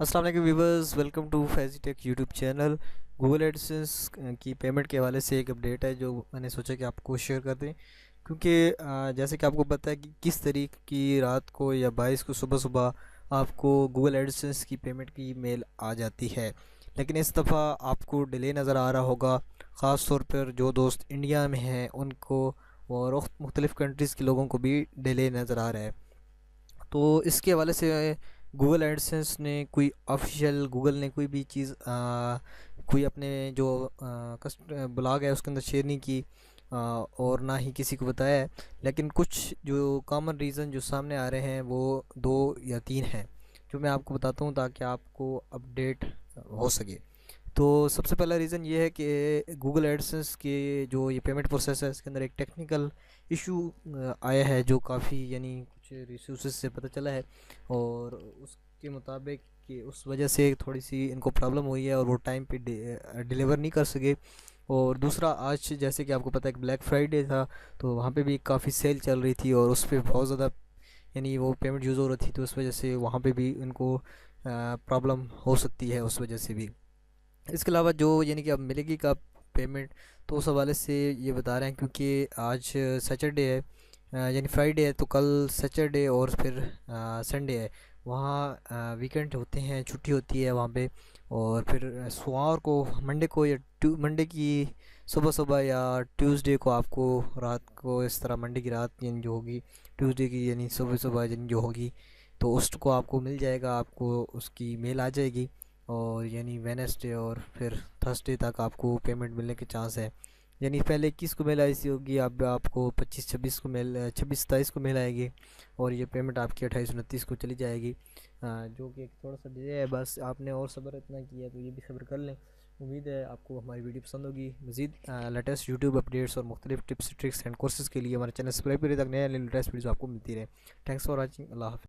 अस्सलाम वालेकुम viewers, welcome to Faizi YouTube channel. Google AdSense की पेमेंट के हवाले से एक अपडेट है जो मैंने सोचा कि आपको शेयर कर दें, क्योंकि जैसे कि आपको पता है कि किस तारीख की रात को या 22 को सुबह सुबह आपको गूगल एडसेंस की पेमेंट की मेल आ जाती है। लेकिन इस दफ़ा आपको डिले नज़र आ रहा होगा, ख़ास तौर पर जो दोस्त इंडिया में हैं उनको, और मुख्तलिफ़ कंट्रीज़ के लोगों को भी डिले नज़र आ रहा है। तो इसके हवाले से गूगल एडसेंस ने कोई ऑफिशियल, गूगल ने कोई भी चीज़ कोई अपने जो कस्ट ब्लॉग है उसके अंदर शेयर नहीं की, और ना ही किसी को बताया है। लेकिन कुछ जो कॉमन रीज़न जो सामने आ रहे हैं वो दो या तीन हैं, जो मैं आपको बताता हूँ ताकि आपको अपडेट हो सके। तो सबसे पहला रीज़न ये है कि गूगल एडसेंस के जो ये पेमेंट प्रोसेस है इसके अंदर एक टेक्निकल इशू आया है, जो काफ़ी यानी कुछ रिसोर्सेज से पता चला है, और उसके मुताबिक कि उस वजह से थोड़ी सी इनको प्रॉब्लम हुई है और वो टाइम पे डिलीवर नहीं कर सके। और दूसरा, आज जैसे कि आपको पता है कि ब्लैक फ्राइडे था, तो वहाँ पे भी काफ़ी सेल चल रही थी और उस पर बहुत ज़्यादा यानी वो पेमेंट यूज़ हो रही थी, तो उस वजह से वहाँ पे भी इनको प्रॉब्लम हो सकती है उस वजह से भी। इसके अलावा जो यानी कि अब मिलेगी कब पेमेंट, तो उस हवाले से ये बता रहे हैं क्योंकि आज सैटरडे है, यानी फ्राइडे है, तो कल सैटरडे और फिर संडे है। वहाँ वीकेंड होते हैं, छुट्टी होती है वहाँ पे। और फिर सोमवार को, मंडे को या मंडे की सुबह सुबह या ट्यूसडे को आपको रात को, इस तरह मंडे की रात यानी जो होगी, ट्यूसडे की यानी सुबह सुबह यानी जो होगी, तो उसको आपको मिल जाएगा, आपको उसकी मेल आ जाएगी। और यानी वेडनेसडे और फिर थर्सडे तक आपको पेमेंट मिलने के चांस है। यानी पहले 21 को मेल आई सी होगी, अब आपको 25-26 को मेल, 26-27 को मेल आएगी, और ये पेमेंट आपकी 28-29 को चली जाएगी। जो कि एक थोड़ा सा डिले है, बस आपने और सब्र इतना किया तो ये भी सब्र कर लें। उम्मीद है आपको हमारी वीडियो पसंद होगी। मज़ीद लेटेस्ट यूट्यूब अपडेट्स और मुख्तलिफ टिप्स ट्रिक्स एंड कोर्सेज़ के लिए हमारे चैनल सब्सक्राइब करिए ताकि नए लेटेस्ट वीडियो आपको मिलती रहे। Thanks for watching. अल्लाह हाफ़िज़।